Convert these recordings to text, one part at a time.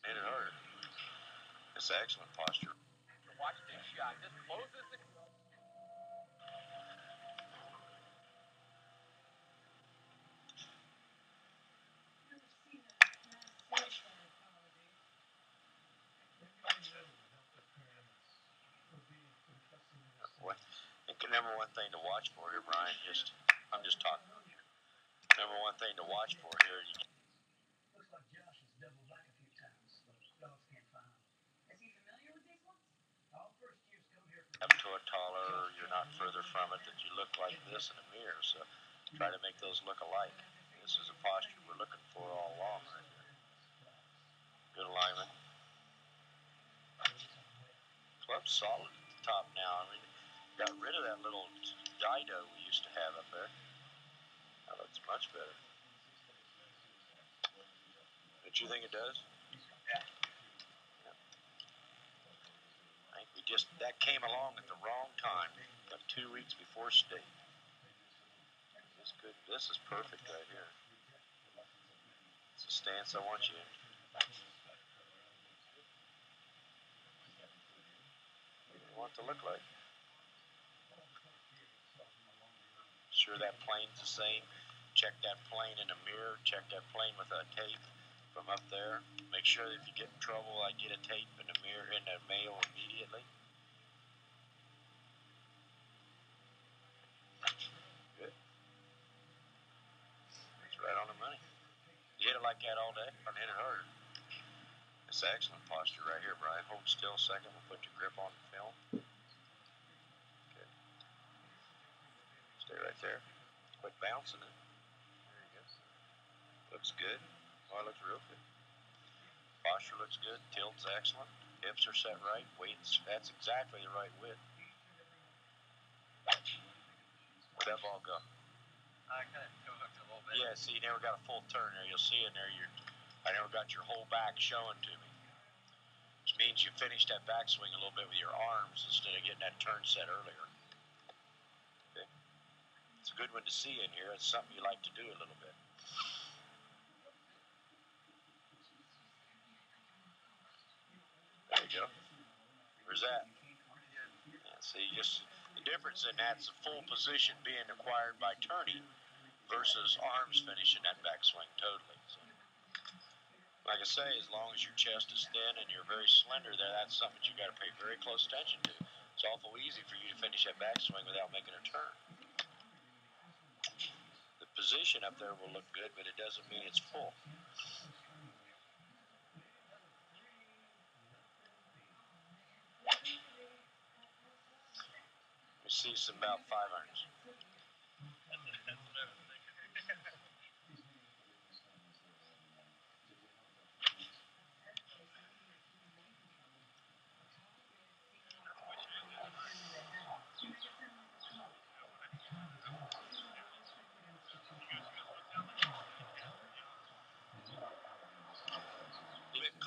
Made it harder. It's excellent posture. Watch this shot. Just closes the. I think the number one thing to watch for here, Brian, I'm just talking. Number one thing to watch for here. Looks like Josh has doubled back a few times, but dogs can't find him. Is he familiar with these ones? All first years come here for Up to a taller, you're not further from it, that you look like this in a mirror. So try to make those look alike. This is a posture we're looking for all along right here. Good alignment. Club's solid at the top now. I mean, got rid of that little dido we used to have up there. That looks much better. Don't you think it does? Yeah. I think that came along at the wrong time, about 2 weeks before state. That's good. This is perfect right here. It's a stance I want you in. What do you want it to look like? Sure that plane's the same. Check that plane in a mirror. Check that plane with a tape from up there. Make sure that if you get in trouble, I get a tape in the mirror in the mail immediately. Good. It's right on the money. You hit it like that all day, I'm hit it harder. It's excellent posture right here, Brian. Hold still a second. We'll put your grip on the film. Okay. Stay right there. Quit bouncing it. There you go. Looks good. Oh, it looks real good. Posture looks good. Tilt's excellent. Hips are set right. Weights, that's exactly the right width. Where'd that ball go? I kind of go hooked a little bit. Yeah, see, you never got a full turn there. You'll see in there, I never got your whole back showing to me. Which means you finished that backswing a little bit with your arms instead of getting that turn set earlier. Okay. It's a good one to see in here. It's something you like to do a little bit. There you go. Where's that? Yeah, see, the difference in that's the full position being acquired by turning versus arms finishing that backswing totally. So, like I say, as long as your chest is thin and you're very slender there, that's something you got to pay very close attention to. It's awful easy for you to finish that backswing without making a turn. The position up there will look good, but it doesn't mean it's full. We see some about 5 irons.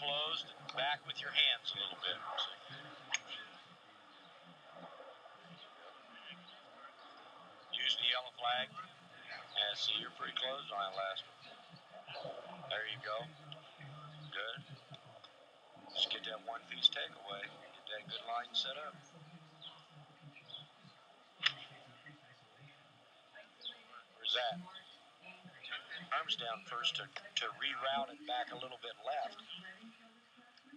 Closed and back with your hands a little bit. Use the yellow flag. Yeah, see, you're pretty close on that last one. There you go. Good. Just get that one piece takeaway. Get that good line set up. Where's that? Arms down first to reroute it back a little bit left.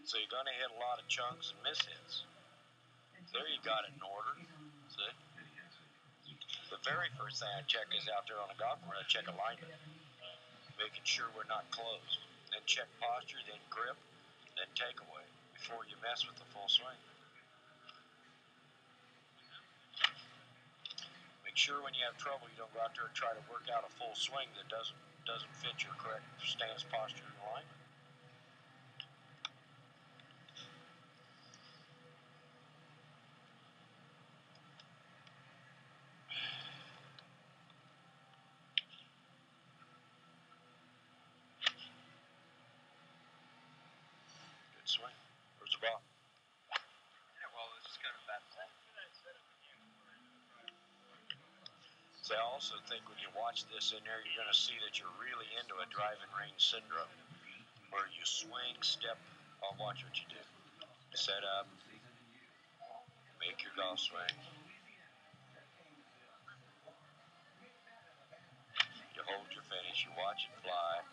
So you're going to hit a lot of chunks and miss hits. There you got it in order. See? The very first thing I check is out there on a golf course, I check alignment. Making sure we're not closed. Then check posture, then grip, then takeaway before you mess with the full swing. Make sure when you have trouble you don't go out there and try to work out a full swing that doesn't fit your correct stance, posture, and alignment. Swing. Where's the ball? Yeah, well, it's just kind of a bad thing. So I also think when you watch this in there, you're going to see that you're really into a driving range syndrome, where you swing, step. I'll watch what you do. Set up, make your golf swing. You hold your finish, you watch it fly.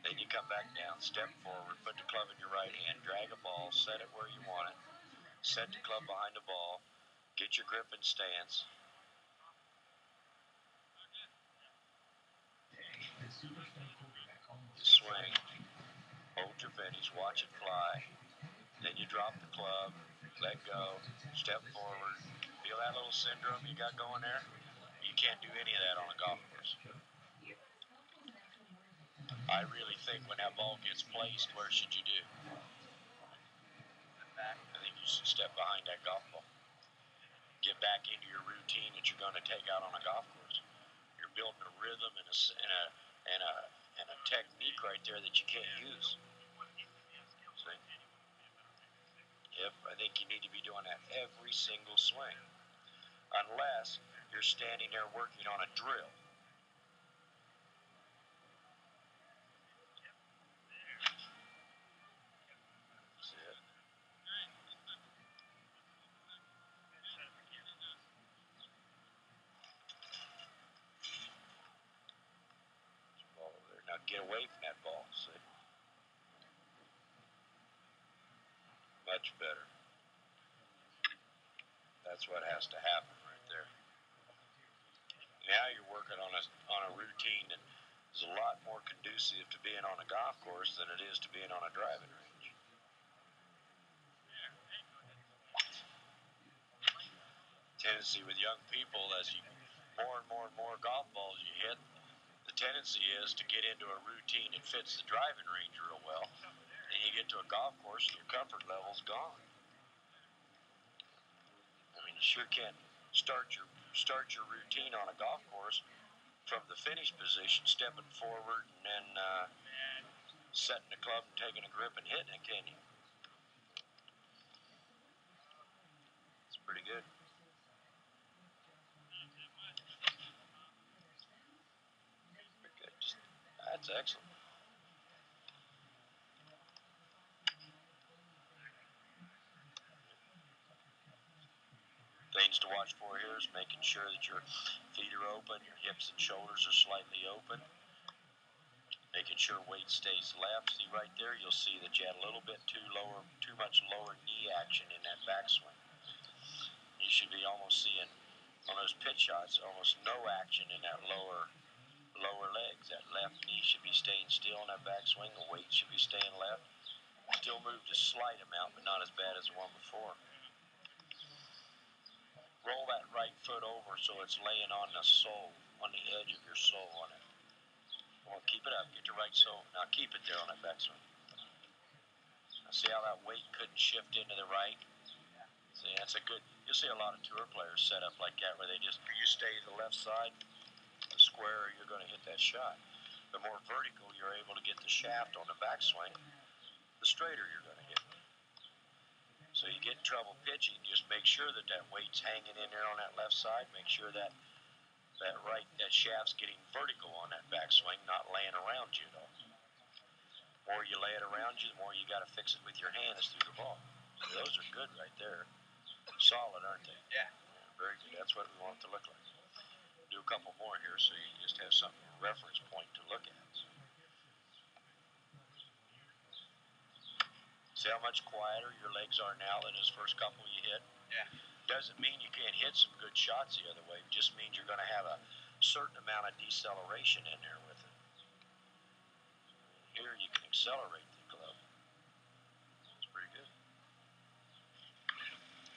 Then you come back down, step forward, put the club in your right hand, drag a ball, set it where you want it, set the club behind the ball, get your grip and stance. You swing, hold your finish, watch it fly. Then you drop the club, let go, step forward. Feel that little syndrome you got going there? You can't do any of that on a golf course. I really think when that ball gets placed, where should you do? I think you should step behind that golf ball. Get back into your routine that you're going to take out on a golf course. You're building a rhythm and a technique right there that you can't use. See? Yep, I think you need to be doing that every single swing, unless you're standing there working on a drill. That's it. Ball over there. Now get away from that ball. See? Much better. That's what has to happen right there. Now you're working on a routine that is a lot more conducive to being on a golf course than it is to being on a driving range. Tendency with young people, as you more and more golf balls you hit, the tendency is to get into a routine that fits the driving range real well. Then you get to a golf course and your comfort level's gone. I mean, you sure can't start your routine on a golf course from the finish position, stepping forward and then setting the club and taking a grip and hitting it, can you? It's pretty good. That's excellent. Things to watch for here is making sure that your feet are open, your hips and shoulders are slightly open. Making sure weight stays left. See right there, you'll see that you had a little bit too much lower knee action in that backswing. You should be almost seeing on those pitch shots almost no action in that lower legs. That left knee should be staying still in that backswing. The weight should be staying left. Still moved a slight amount, but not as bad as the one before. Roll that right foot over so it's laying on the sole, on the edge of your sole on it. Well, keep it up. Get your right sole. Now keep it there on that backswing. Now see how that weight couldn't shift into the right? See, that's a good, you'll see a lot of tour players set up like that where they just, you stay to the left side, the square, you're going to hit that shot. The more vertical you're able to get the shaft on the backswing, the straighter you're going to hit. So you get in trouble pitching, just make sure that that weight's hanging in there on that left side. Make sure that shaft's getting vertical on that backswing, not laying around you at all. The more you lay it around you, the more you got to fix it with your hands through the ball. So those are good right there. Solid, aren't they? Yeah. Very good. That's what we want it to look like. Do a couple more here so you just have something, a reference point to look at. See how much quieter your legs are now than his first couple you hit? Yeah. Doesn't mean you can't hit some good shots the other way. It just means you're going to have a certain amount of deceleration in there with it. Here you can accelerate the club. It's pretty good.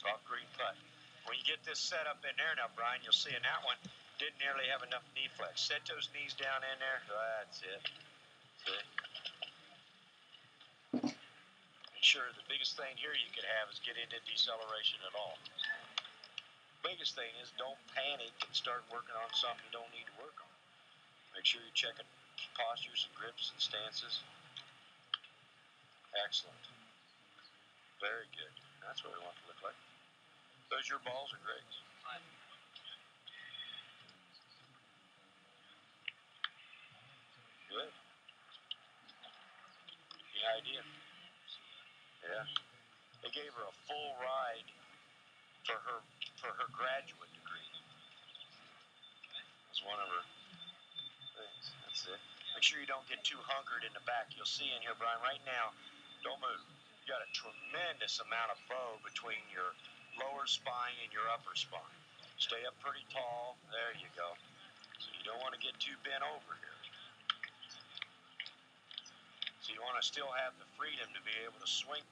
Off green putt. When you get this set up in there now, Brian, you'll see in that one, didn't nearly have enough knee flex. Set those knees down in there. That's it. See? Sure, the biggest thing here you could have is get into deceleration at all. Biggest thing is don't panic and start working on something you don't need to work on. Make sure you're checking postures and grips and stances. Excellent. Very good. That's what we want to look like. Those your balls are great. idea? Yeah. They gave her a full ride for her graduate degree. It was one of her things. That's it. Make sure you don't get too hunkered in the back. You'll see in here, Brian, right now, don't move. You got a tremendous amount of bow between your lower spine and your upper spine. Stay up pretty tall. There you go. So you don't want to get too bent over here. So you want to still have the freedom to be able to swing.